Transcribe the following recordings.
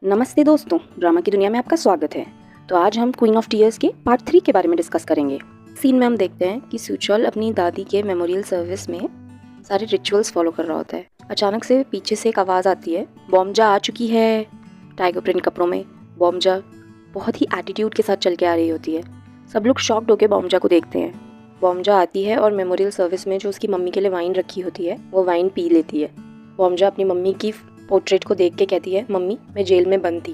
नमस्ते दोस्तों, ड्रामा की दुनिया में आपका स्वागत है। तो आज हम क्वीन ऑफ टीयर्स के पार्ट 3 के बारे में डिस्कस करेंगे। सीन में हम देखते हैं कि सुचल अपनी दादी के मेमोरियल सर्विस में सारे रिचुअल्स फॉलो कर रहा होता है। अचानक से पीछे से एक आवाज़ आती है, बॉम्जा आ चुकी है। टाइगर प्रिंट कपड़ों में बॉम्जा बहुत ही एटीट्यूड के साथ चल के आ रही होती है। सब लोग शॉक्ड होकर बॉम्जा को देखते हैं। बॉम्जा आती है और मेमोरियल सर्विस में जो उसकी मम्मी के लिए वाइन रखी होती है वो वाइन पी लेती है। बॉम्जा अपनी मम्मी की पोर्ट्रेट को देख के कहती है, मम्मी मैं जेल में बंद थी।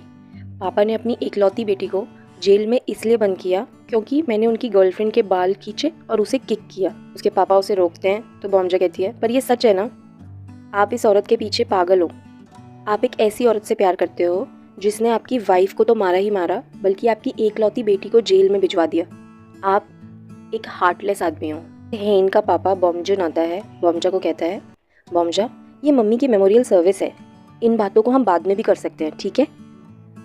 पापा ने अपनी इकलौती बेटी को जेल में इसलिए बंद किया क्योंकि मैंने उनकी गर्लफ्रेंड के बाल खींचे और उसे किक किया। उसके पापा उसे रोकते हैं तो बॉम्जा कहती है, पर ये सच है ना? आप इस औरत के पीछे पागल हो। आप एक ऐसी औरत से प्यार करते हो जिसने आपकी वाइफ को तो मारा ही मारा बल्कि आपकी इकलौती बेटी को जेल में भिजवा दिया। आप एक हार्टलेस आदमी हो। हेन का पापा बॉम्जन आता है, बॉम्जा को कहता है, बॉम्जा ये मम्मी की मेमोरियल सर्विस है, इन बातों को हम बाद में भी कर सकते हैं, ठीक है?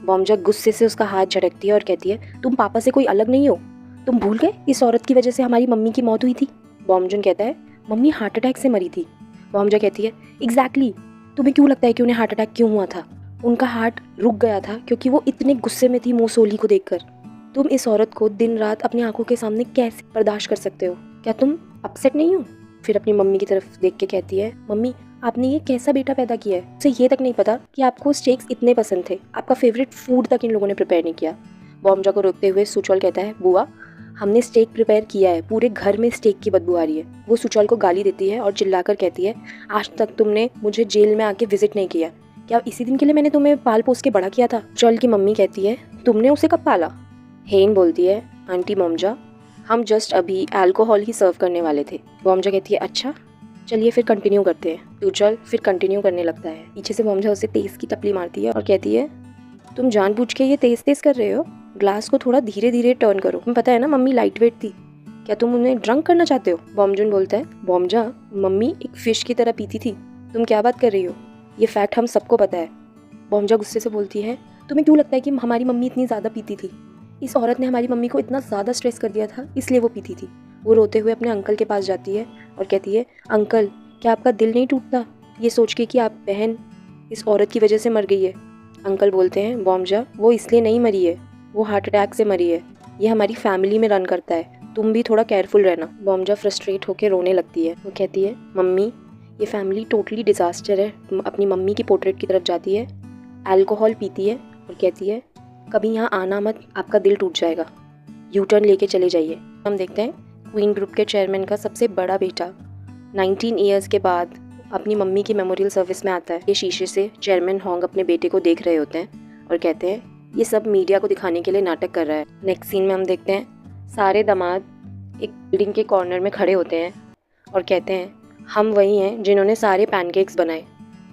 बॉम्जा गुस्से से उसका हाथ झटकती है और कहती है, तुम पापा से कोई अलग नहीं हो। तुम भूल गए इस औरत की वजह से हमारी मम्मी की मौत हुई थी। बॉम्जन कहता है, मम्मी हार्ट अटैक से मरी थी। बॉम्जा कहती है, एग्जैक्टली। तुम्हें क्यों लगता है कि उन्हें हार्ट अटैक क्यों हुआ था? उनका हार्ट रुक गया था क्योंकि वो इतने गुस्से में थी मोसोली को देखकर। तुम इस औरत को दिन रात अपनी आंखों के सामने कैसे बर्दाश्त कर सकते हो? क्या तुम अपसेट नहीं हो? फिर अपनी मम्मी की तरफ देख के कहती है, मम्मी आपने ये कैसा बेटा पैदा किया है? उसे ये तक नहीं पता कि आपको स्टेक्स इतने पसंद थे। आपका फेवरेट फूड तक इन लोगों ने प्रिपेयर नहीं किया। बॉम्जा को रोकते हुए सुचल कहता है, बुआ हमने स्टेक प्रिपेयर किया है, पूरे घर में स्टेक की बदबू आ रही है। वो सुचल को गाली देती है और चिल्लाकर कहती है, आज तक तुमने मुझे जेल में आके विजिट नहीं किया। क्या इसी दिन के लिए मैंने तुम्हें पाल पोस के बड़ा किया था? सुचल की मम्मी कहती है, तुमने उसे कब पाला? हेन बोलती है, आंटी बॉम्जा हम जस्ट अभी अल्कोहल ही सर्व करने वाले थे। बॉम्जा कहती है, अच्छा चलिए फिर कंटिन्यू करते हैं। सुचल फिर कंटिन्यू करने लगता है। पीछे से बॉम्जा उसे तेज की टपली मारती है और कहती है, तुम जानबूझ के ये तेज कर रहे हो? ग्लास को थोड़ा धीरे धीरे टर्न करो। तुम्हें पता है ना मम्मी लाइट वेट थी। क्या तुम उन्हें ड्रंक करना चाहते हो? बॉम्जन बोलता है, बॉम्जा मम्मी एक फिश की तरह पीती थी। तुम क्या बात कर रही हो? ये फैक्ट हम सबको पता है। बॉम्जा गुस्से से बोलती है, तुम्हें क्यों लगता है कि हमारी मम्मी इतनी ज़्यादा पीती थी? इस औरत ने हमारी मम्मी को इतना ज़्यादा स्ट्रेस कर दिया था इसलिए वो पीती थी। वो रोते हुए अपने अंकल के पास जाती है और कहती है, अंकल क्या आपका दिल नहीं टूटता ये सोच के कि आप बहन इस औरत की वजह से मर गई है? अंकल बोलते हैं, बॉम्जा वो इसलिए नहीं मरी है, वो हार्ट अटैक से मरी है। ये हमारी फैमिली में रन करता है, तुम भी थोड़ा केयरफुल रहना। बॉम्जा फ्रस्ट्रेट होकर रोने लगती है। वो कहती है, मम्मी ये फैमिली टोटली डिजास्टर है। अपनी मम्मी की पोर्ट्रेट की तरफ जाती है, अल्कोहल पीती है और कहती है, कभी यहाँ आना मत, आपका दिल टूट जाएगा, यू टर्न लेके चले जाइए। हम देखते हैं क्वीन ग्रुप के चेयरमैन का सबसे बड़ा बेटा 19 ईयर्स के बाद अपनी मम्मी की मेमोरियल सर्विस में आता है। ये शीशे से चेयरमैन होंग अपने बेटे को देख रहे होते हैं और कहते हैं, ये सब मीडिया को दिखाने के लिए नाटक कर रहा है। नेक्स्ट सीन में हम देखते हैं सारे दामाद एक बिल्डिंग के कॉर्नर में खड़े होते हैं और कहते हैं, हम वही हैं जिन्होंने सारे पैनकेक्स बनाए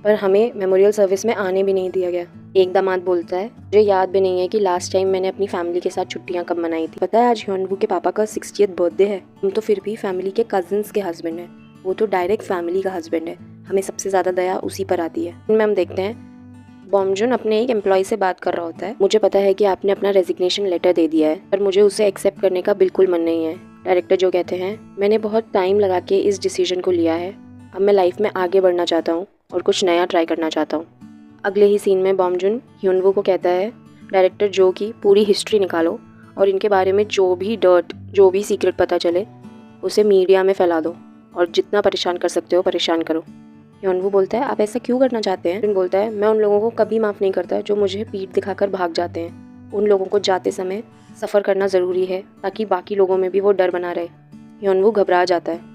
पर हमें मेमोरियल सर्विस में आने भी नहीं दिया गया। एक दामाद बोलता है, मुझे याद भी नहीं है कि लास्ट टाइम मैंने अपनी फैमिली के साथ छुट्टियां कब मनाई थी। पता है आज ह्योनवू के पापा का 60th बर्थडे है। हम तो फिर भी फैमिली के कजिन्स के हस्बैंड हैं, वो तो डायरेक्ट फैमिली का हस्बैंड है, हमें सबसे ज़्यादा दया उसी पर आती है। इनमें हम देखते हैं बॉम्जुन अपने एक एम्प्लॉय से बात कर रहा होता है, मुझे पता है कि आपने अपना रेजिग्नेशन लेटर दे दिया है पर मुझे उसे एक्सेप्ट करने का बिल्कुल मन नहीं है। डायरेक्टर जो कहते हैं, मैंने बहुत टाइम लगा के इस डिसीजन को लिया है, अब मैं लाइफ में आगे बढ़ना चाहता हूँ और कुछ नया ट्राई करना चाहता हूँ। अगले ही सीन में बॉम्जुन ह्योनवू को कहता है, डायरेक्टर जो की पूरी हिस्ट्री निकालो और इनके बारे में जो भी डर्ट जो भी सीक्रेट पता चले उसे मीडिया में फैला दो और जितना परेशान कर सकते हो परेशान करो। ह्योनवू बोलता है, आप ऐसा क्यों करना चाहते हैं? बोलता है, मैं उन लोगों को कभी माफ़ नहीं करता जो मुझे पीठ दिखाकर भाग जाते हैं। उन लोगों को जाते समय सफ़र करना ज़रूरी है ताकि बाकी लोगों में भी वो डर बना रहे। ह्योनवू घबरा जाता है।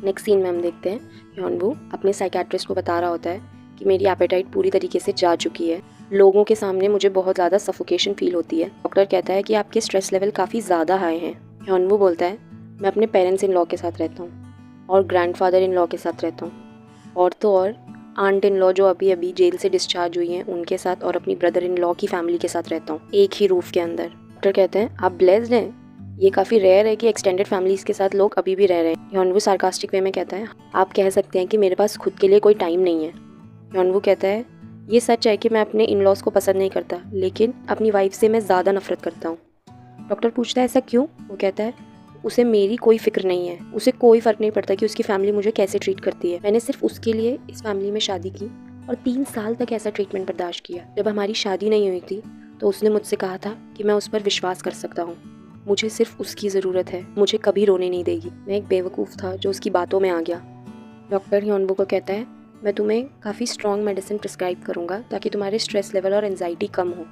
नेक्स्ट सीन में हम देखते हैं ह्योनवू अपने साइकियाट्रिस्ट को बता रहा होता है कि मेरी एपेटाइट पूरी तरीके से जा चुकी है, लोगों के सामने मुझे बहुत ज़्यादा सफोकेशन फील होती है। डॉक्टर कहता है कि आपके स्ट्रेस लेवल काफ़ी ज़्यादा हाई हैं। ह्योनवू बोलता है, मैं अपने पेरेंट्स इन लॉ के साथ रहता हूँ और ग्रैंडफादर इन लॉ के साथ रहता हूँ और तो और आंट इन लॉ जो अभी अभी जेल से डिस्चार्ज हुई हैं उनके साथ और अपनी ब्रदर इन लॉ की फैमिली के साथ रहता हूँ, एक ही रूफ के अंदर। डॉक्टर कहते हैं, आप ब्लेस्ड हैं, ये काफ़ी रेयर है कि एक्सटेंडेड फैमिलीज़ के साथ लोग अभी भी रह रहे हैं। ह्योनवू सार्कास्टिक वे में कहता है, आप कह सकते हैं कि मेरे पास खुद के लिए कोई टाइम नहीं है। ह्योनवू कहता है, ये सच है कि मैं अपने इन लॉज को पसंद नहीं करता लेकिन अपनी वाइफ से मैं ज़्यादा नफरत करता हूँ। डॉक्टर पूछता है, ऐसा क्यों? वो कहता है, उसे मेरी कोई फिक्र नहीं है, उसे कोई फ़र्क नहीं पड़ता कि उसकी फैमिली मुझे कैसे ट्रीट करती है। मैंने सिर्फ उसके लिए इस फैमिली में शादी की और 3 साल तक ऐसा ट्रीटमेंट बर्दाश्त किया। जब हमारी शादी नहीं हुई थी तो उसने मुझसे कहा था कि मैं उस पर विश्वास कर सकता हूँ, मुझे सिर्फ उसकी ज़रूरत है, मुझे कभी रोने नहीं देगी। मैं एक बेवकूफ़ था जो उसकी बातों में आ गया। डॉक्टर ह्योनवू को कहता है, मैं तुम्हें काफ़ी स्ट्रॉन्ग मेडिसिन प्रिस्क्राइब करूँगा ताकि तुम्हारे स्ट्रेस लेवल और एंजाइटी कम हो।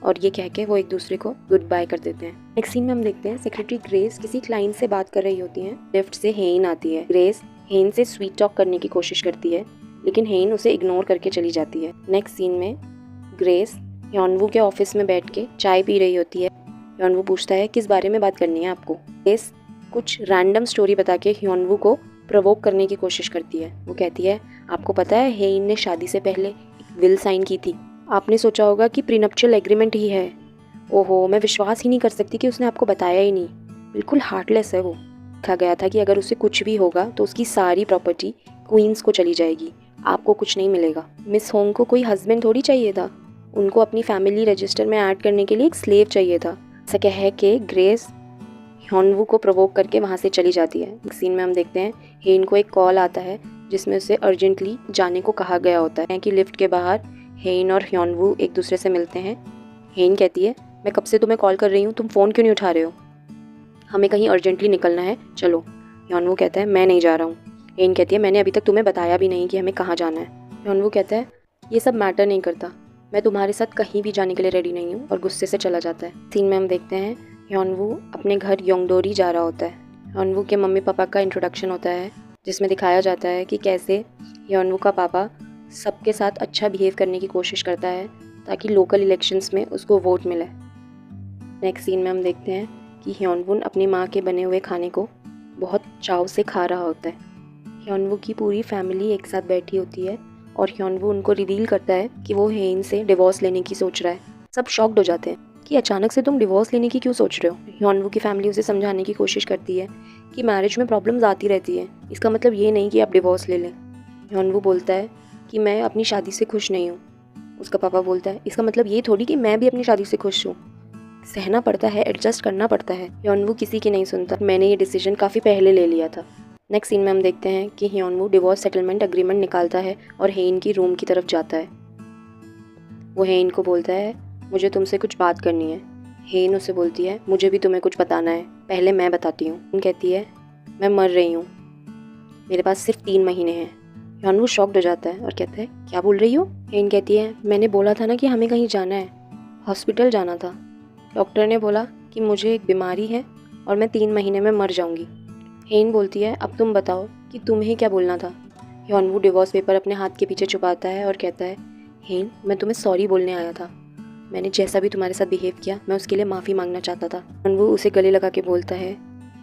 और ये कह के वो एक दूसरे को गुड बाय कर देते हैं। नेक्स्ट सीन में हम देखते हैं सेक्रेटरी ग्रेस किसी क्लाइंट से बात कर रही होती हैं। लिफ्ट से हेन आती है। ग्रेस हेन से स्वीट टॉक करने की कोशिश करती है, लेकिन हेन उसे इग्नोर करके चली जाती है। नेक्स्ट सीन में ग्रेस ह्योनवू के ऑफिस में बैठ के चाय पी रही होती है। ह्योनवू पूछता है, किस बारे में बात करनी है आपको? ग्रेस कुछ रैंडम स्टोरी बता के ह्योनवू को प्रोवोक करने की कोशिश करती है। वो कहती है, आपको पता है हेन ने शादी से पहले एक विल साइन की थी। आपने सोचा होगा कि प्रीनप्शुअल एग्रीमेंट ही है। ओहो, मैं विश्वास ही नहीं कर सकती कि उसने आपको बताया ही नहीं। बिल्कुल हार्टलेस है वो। कहा गया था कि अगर उसे कुछ भी होगा तो उसकी सारी प्रॉपर्टी क्वींस को चली जाएगी, आपको कुछ नहीं मिलेगा। मिस होंग को कोई हस्बैंड थोड़ी चाहिए था, उनको अपनी फैमिली रजिस्टर में ऐड करने के लिए एक स्लेव चाहिए था। ऐसा कह के ग्रेस ह्योनवू को प्रोवोक करके वहाँ से चली जाती है। एक सीन में हम देखते हैं हेन को एक कॉल आता है जिसमें उसे अर्जेंटली जाने को कहा गया होता है कि लिफ्ट के बाहर हेन और ह्योनवू एक दूसरे से मिलते हैं। हेन कहती है, मैं कब से तुम्हें कॉल कर रही हूँ, तुम फ़ोन क्यों नहीं उठा रहे हो? हमें कहीं अर्जेंटली निकलना है, चलो। ह्योनवू कहता है, मैं नहीं जा रहा हूँ। हेन कहती है, मैंने अभी तक तुम्हें बताया भी नहीं कि हमें कहाँ जाना है। ह्योनवू कहता है, ये सब मैटर नहीं करता, मैं तुम्हारे साथ कहीं भी जाने के लिए रेडी नहीं हूँ, और गुस्से से चला जाता है। सीन में हम देखते हैं ह्योनवू अपने घर योंगडोरी जा रहा होता है। ह्योनवू के मम्मी पापा का इंट्रोडक्शन होता है जिसमें दिखाया जाता है कि कैसे ह्योनवू का पापा सबके साथ अच्छा बिहेव करने की कोशिश करता है ताकि लोकल इलेक्शंस में उसको वोट मिले। नेक्स्ट सीन में हम देखते हैं कि ह्योनवू अपनी माँ के बने हुए खाने को बहुत चाव से खा रहा होता है। ह्योनवू की पूरी फैमिली एक साथ बैठी होती है और ह्योनवू उनको रिवील करता है कि वो हेन से डिवोर्स लेने की सोच रहा है। सब शॉक्ड हो जाते हैं कि अचानक से तुम डिवोर्स लेने की क्यों सोच रहे हो। ह्योनवू की फैमिली उसे समझाने की कोशिश करती है कि मैरिज में प्रॉब्लम्स आती रहती है, इसका मतलब ये नहीं कि आप डिवोर्स ले लें। ह्योनवू बोलता है कि मैं अपनी शादी से खुश नहीं हूँ। उसका पापा बोलता है, इसका मतलब ये थोड़ी कि मैं भी अपनी शादी से खुश हूँ। सहना पड़ता है, एडजस्ट करना पड़ता है। ह्योनवू किसी की नहीं सुनता, मैंने ये डिसीजन काफ़ी पहले ले लिया था। नेक्स्ट सीन में हम देखते हैं कि ह्योनवू डिवोर्स सेटलमेंट एग्रीमेंट निकालता है और हेन की रूम की तरफ जाता है। वो हेन को बोलता है, मुझे तुमसे कुछ बात करनी है। हेन उसे बोलती है, मुझे भी तुम्हें कुछ बताना है, पहले मैं बताती हूँ। हेन कहती है, मैं मर रही हूँ, मेरे पास सिर्फ 3 महीने हैं। ह्योनवू शॉक्ड हो जाता है और कहता है, क्या बोल रही हो? हेन कहती है, मैंने बोला था ना कि हमें कहीं जाना है, हॉस्पिटल जाना था। डॉक्टर ने बोला कि मुझे एक बीमारी है और मैं 3 महीने में मर जाऊंगी। हेन बोलती है, अब तुम बताओ कि तुम्हें क्या बोलना था। ह्योनवू डिवोर्स पेपर अपने हाथ के पीछे छुपाता है और कहता है, हेन, मैं तुम्हें सॉरी बोलने आया था, मैंने जैसा भी तुम्हारे साथ बिहेव किया मैं उसके लिए माफ़ी मांगना चाहता था। ह्योनवू उसे गले लगा के बोलता है,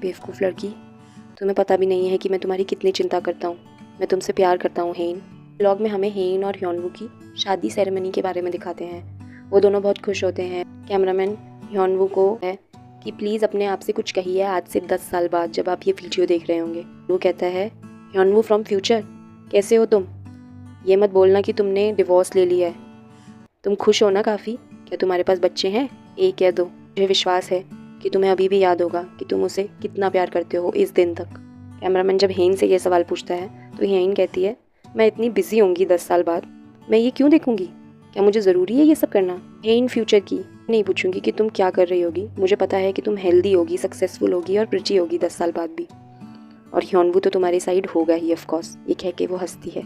बेवकूफ़ लड़की, तुम्हें पता भी नहीं है कि मैं तुम्हारी कितनी चिंता करता हूँ, मैं तुमसे प्यार करता हूँ। हेन ब्लॉग में हमें हेन और ह्योनवू की शादी सेरेमनी के बारे में दिखाते हैं। वो दोनों बहुत खुश होते हैं। कैमरामैन ह्योनवू को है कि प्लीज़ अपने आप से कुछ कहिए आज से 10 साल बाद जब आप ये वीडियो देख रहे होंगे। वो कहता है, ह्योनवू फ्रॉम फ्यूचर, कैसे हो तुम? ये मत बोलना कि तुमने डिवोर्स ले लिया है, तुम खुश हो ना काफ़ी? क्या तुम्हारे पास बच्चे हैं, 1 या 2? मुझे विश्वास है कि तुम्हें अभी भी याद होगा कि तुम उसे कितना प्यार करते हो इस दिन तक। कैमरामैन जब हेन से ये सवाल पूछता है तो हेन कहती है, मैं इतनी बिजी होंगी 10 साल बाद, मैं ये क्यों देखूंगी? क्या मुझे ज़रूरी है ये सब करना? हेन फ्यूचर की नहीं पूछूंगी कि तुम क्या कर रही होगी, मुझे पता है कि तुम हेल्दी होगी, सक्सेसफुल होगी और प्रिटी होगी 10 साल बाद भी, और ह्योनवू तो तुम्हारी साइड होगा ही ऑफ कोर्स। ये कह के वो हंसती है।